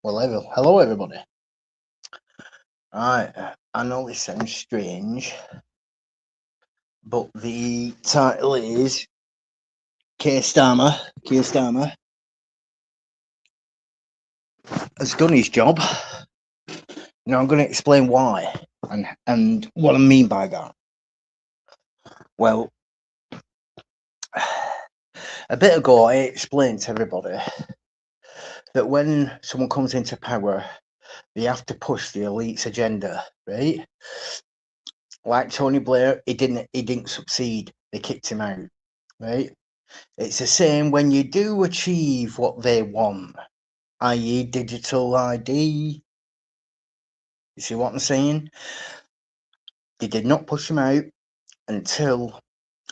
Well, hello everybody. Right, I know this sounds strange, but the title is K.Starmer. K.Starmer has done his job. Now I'm going to explain why and what I mean by that. Well, a bit ago I explained to everybody that when someone comes into power, they have to push the elite's agenda, right? Like Tony Blair, he didn't succeed. They kicked him out, right? It's the same when you do achieve what they want, i.e., digital ID. You see what I'm saying? They did not push him out until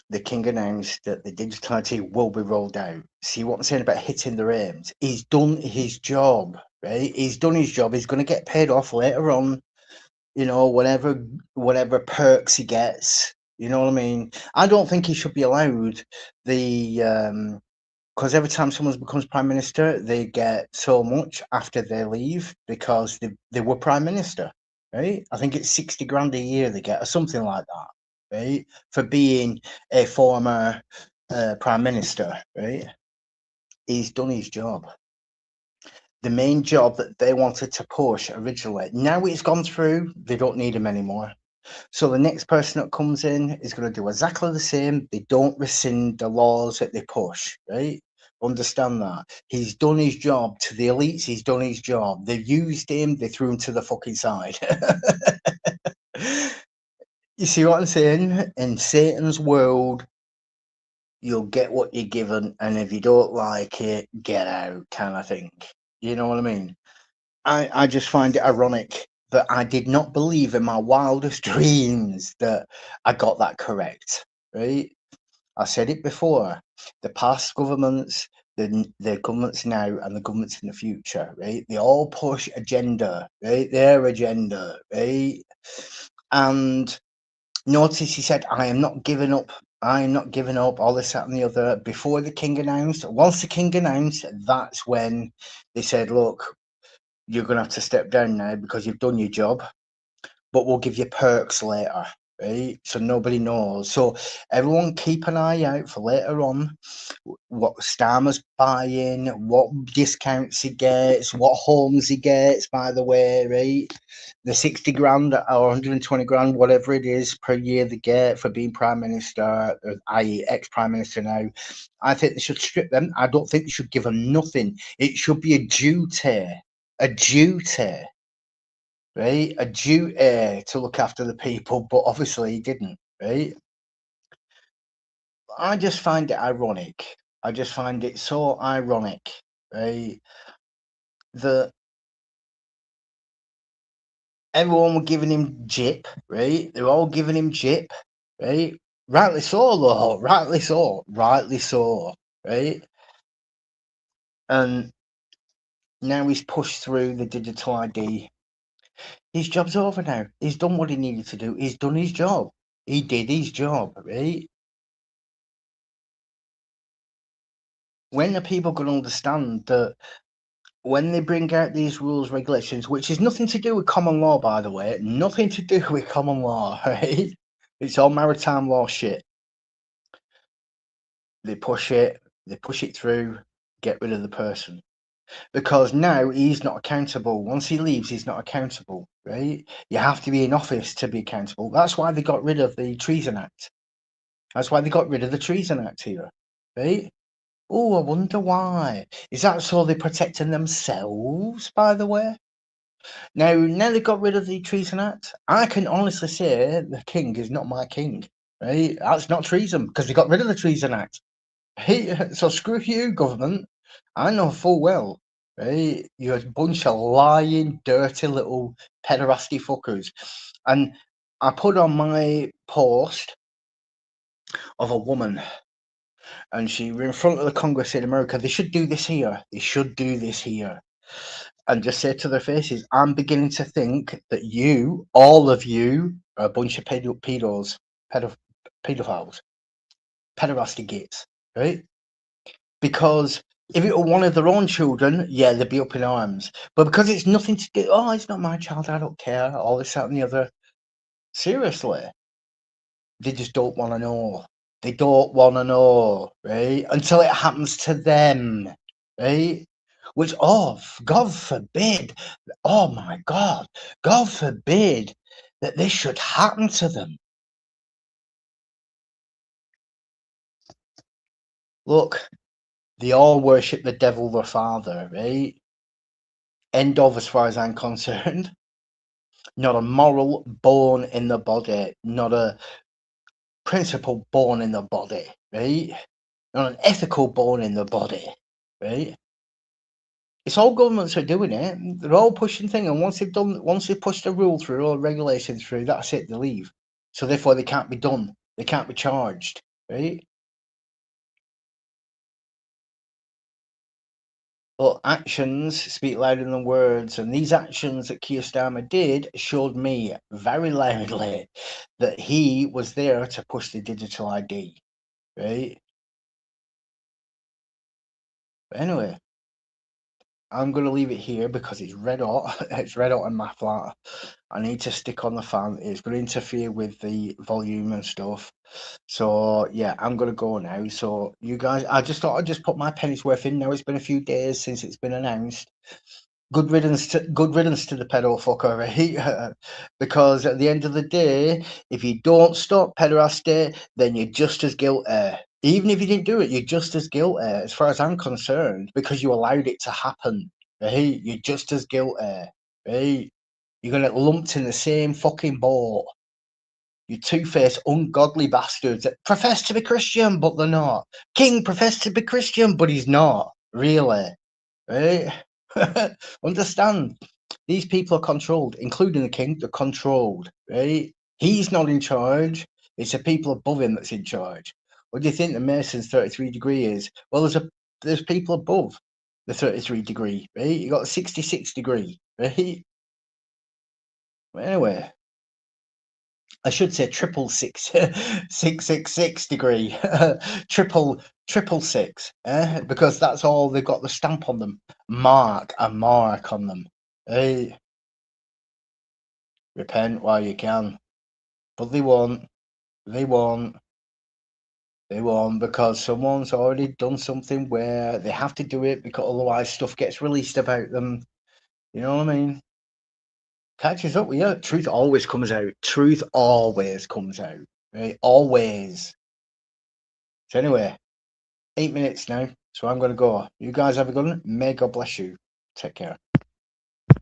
the king announced that the digital ID will be rolled out. See what I'm saying about hitting the aims? He's done his job, right? He's done his job. He's going to get paid off later on. You know, whatever perks he gets. You know what I mean? I don't think he should be allowed the because every time someone becomes prime minister, they get so much after they leave because they were prime minister, right? I think it's 60 grand a year they get or something like that, right? For being a former prime minister, right? He's done his job. The main job that they wanted to push originally. Now it's gone through, they don't need him anymore. So the next person that comes in is going to do exactly the same. They don't rescind the laws that they push, right? Understand that. He's done his job to the elites. He's done his job. They used him. They threw him to the fucking side. You see what I'm saying? In Satan's world, you'll get what you're given, and if you don't like it, get out, kind of thing. You know what I mean? I just find it ironic that I did not believe in my wildest dreams that I got that correct, right? I said it before. The past governments, the governments now, and the governments in the future, right? They all push agenda, right? Their agenda, right? And notice he said, "I am not giving up. I am not giving up." All this, that, and the other. Before the king announced, once the king announced, that's when they said, "Look, you're going to have to step down now because you've done your job, but we'll give you perks later," right? So nobody knows. So everyone keep an eye out for later on what Starmer's buying, what discounts he gets, what homes he gets, by the way, right? The 60 grand or 120 grand, whatever it is per year they get for being prime minister, i.e. ex-prime minister now. I think they should strip them. I don't think they should give them nothing. It should be a duty, right? A duty to look after the people, but obviously he didn't, right? I just find it ironic. I just find it so ironic, right? That everyone were giving him jip, right? They were all giving him jip, right? Rightly so, though. Rightly so, right? And now he's pushed through the digital ID. His job's over now. He's done what he needed to do. He's done his job. He did his job, right? When are people going to understand that when they bring out these rules, regulations, which is nothing to do with common law, by the way, nothing to do with common law, right? It's all maritime law shit. They push it through, get rid of the person. Because now he's not accountable. Once he leaves, he's not accountable, right? You have to be in office to be accountable. That's why they got rid of the Treason Act. That's why they got rid of the Treason Act here, right? Oh, I wonder why. Is that so they're protecting themselves, by the way? Now they got rid of the Treason Act. I can honestly say the king is not my king, right? That's not treason because they got rid of the Treason Act. Right? So screw you, government. I know full well, right? You're a bunch of lying, dirty little pederasty fuckers. And I put on my post of a woman, and she was in front of the Congress in America. They should do this here. They should do this here. And just say to their faces, I'm beginning to think that you, all of you, are a bunch of pedophiles, pederasty gates, right? because if it were one of their own children, yeah, they'd be up in arms. But because it's nothing to do, oh, it's not my child, I don't care, all this, that, and the other. Seriously, they just don't want to know. They don't want to know, right? Until it happens to them, right? Which, oh, God forbid, oh my God, God forbid that this should happen to them. Look, they all worship the devil, their father, right? End of, as far as I'm concerned. Not a moral born in the body, not a principle born in the body, right? Not an ethical born in the body, right? It's all governments are doing it. They're all pushing things, and once they've pushed a rule through or regulation through, that's it. They leave. So therefore, they can't be done. They can't be charged, right? But actions speak louder than words, and these actions that K.Starmer did showed me very loudly that he was there to push the digital ID, right? But anyway, I'm going to leave it here because it's red hot. It's red hot in my flat. I need to stick on the fan. It's going to interfere with the volume and stuff. So yeah, I'm going to go now. So you guys, I just thought I'd just put my penny's worth in. Now it's been a few days since it's been announced. Good riddance to the pedo fucker, right? Because at the end of the day, if you don't stop pederasty, then you're just as guilty. Even if you didn't do it, you're just as guilty, as far as I'm concerned, because you allowed it to happen, right? You're just as guilty, right? You're gonna get lumped in the same fucking boat. You two-faced, ungodly bastards that profess to be Christian, but they're not. King professed to be Christian, but he's not, really, right? Understand, these people are controlled, including the king. They're controlled, right? He's not in charge. It's the people above him that's in charge. What do you think the Mason's 33 degree is? Well, there's people above the 33 degree, right? You got a 66 degree, right? Anyway, I should say triple six, 666 degree, triple six, because that's all they've got the stamp on them, a mark on them. Hey, repent while you can, but they won't, they won't, they won't, because someone's already done something where they have to do it because otherwise stuff gets released about them. You know what I mean? Catches up with you. Truth always comes out. Truth always comes out. Right? Always. So anyway, 8 minutes now, so I'm going to go. You guys have a good one. May God bless you. Take care.